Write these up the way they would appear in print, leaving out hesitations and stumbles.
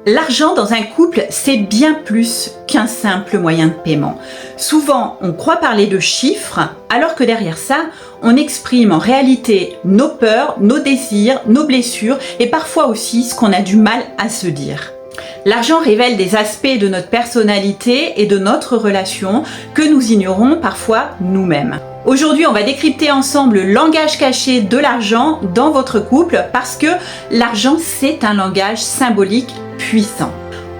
L'argent dans un couple, c'est bien plus qu'un simple moyen de paiement. Souvent, on croit parler de chiffres, alors que derrière ça, on exprime en réalité nos peurs, nos désirs, nos blessures et parfois aussi ce qu'on a du mal à se dire. L'argent révèle des aspects de notre personnalité et de notre relation que nous ignorons parfois nous-mêmes. Aujourd'hui, on va décrypter ensemble le langage caché de l'argent dans votre couple parce que l'argent, c'est un langage symbolique puissant.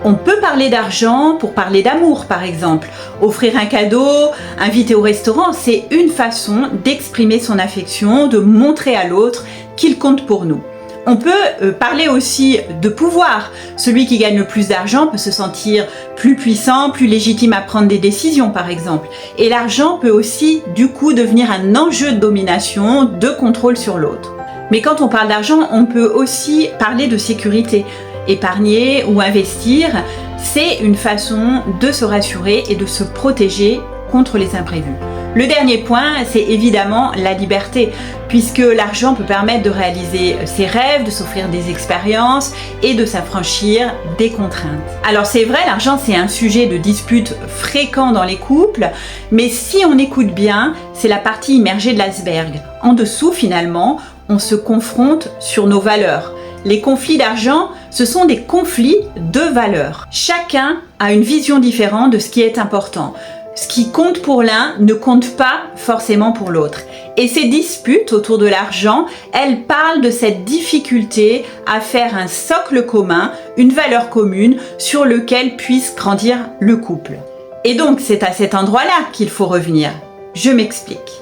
On peut parler d'argent pour parler d'amour, par exemple. Offrir un cadeau, inviter au restaurant, c'est une façon d'exprimer son affection, de montrer à l'autre qu'il compte pour nous. On peut parler aussi de pouvoir. Celui qui gagne le plus d'argent peut se sentir plus puissant, plus légitime à prendre des décisions, par exemple. Et l'argent peut aussi, du coup, devenir un enjeu de domination, de contrôle sur l'autre. Mais quand on parle d'argent, on peut aussi parler de sécurité. Épargner ou investir, c'est une façon de se rassurer et de se protéger contre les imprévus. Le dernier point, c'est évidemment la liberté, puisque l'argent peut permettre de réaliser ses rêves, de s'offrir des expériences et de s'affranchir des contraintes. Alors c'est vrai, l'argent c'est un sujet de dispute fréquent dans les couples, mais si on écoute bien, c'est la partie immergée de l'iceberg. En dessous, finalement, on se confronte sur nos valeurs. Les conflits d'argent, ce sont des conflits de valeurs. Chacun a une vision différente de ce qui est important. Ce qui compte pour l'un ne compte pas forcément pour l'autre. Et ces disputes autour de l'argent, elles parlent de cette difficulté à faire un socle commun, une valeur commune sur lequel puisse grandir le couple. Et donc c'est à cet endroit-là qu'il faut revenir. Je m'explique.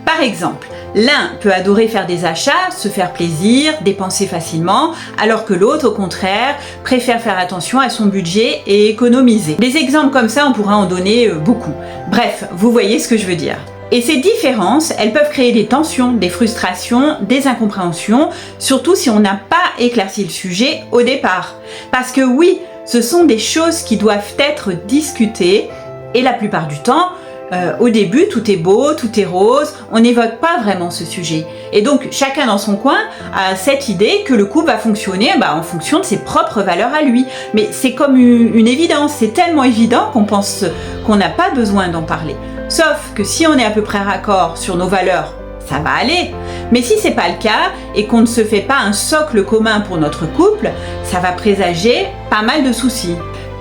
Par exemple, l'un peut adorer faire des achats, se faire plaisir, dépenser facilement, alors que l'autre, au contraire, préfère faire attention à son budget et économiser. Des exemples comme ça, on pourra en donner beaucoup. Bref, vous voyez ce que je veux dire. Et ces différences, elles peuvent créer des tensions, des frustrations, des incompréhensions, surtout si on n'a pas éclairci le sujet au départ. Parce que oui, ce sont des choses qui doivent être discutées, et la plupart du temps, au début, tout est beau, tout est rose, on n'évoque pas vraiment ce sujet. Et donc, chacun dans son coin a cette idée que le couple va fonctionner en fonction de ses propres valeurs à lui. Mais c'est comme une évidence, c'est tellement évident qu'on pense qu'on n'a pas besoin d'en parler. Sauf que si on est à peu près raccord sur nos valeurs, ça va aller. Mais si c'est pas le cas et qu'on ne se fait pas un socle commun pour notre couple, ça va présager pas mal de soucis.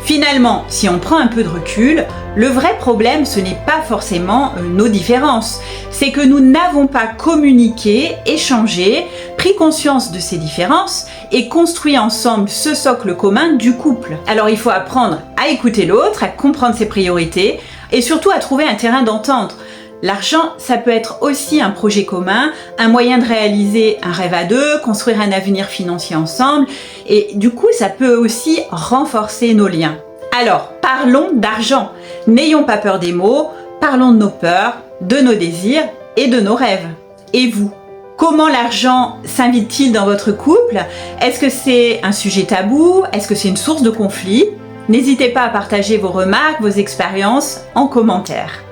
Finalement, si on prend un peu de recul, le vrai problème, ce n'est pas forcément nos différences. C'est que nous n'avons pas communiqué, échangé, pris conscience de ces différences et construit ensemble ce socle commun du couple. Alors il faut apprendre à écouter l'autre, à comprendre ses priorités et surtout à trouver un terrain d'entente. L'argent, ça peut être aussi un projet commun, un moyen de réaliser un rêve à deux, construire un avenir financier ensemble et du coup, ça peut aussi renforcer nos liens. Alors, parlons d'argent. N'ayons pas peur des mots, parlons de nos peurs, de nos désirs et de nos rêves. Et vous ? Comment l'argent s'invite-t-il dans votre couple ? Est-ce que c'est un sujet tabou ? Est-ce que c'est une source de conflit ? N'hésitez pas à partager vos remarques, vos expériences en commentaire.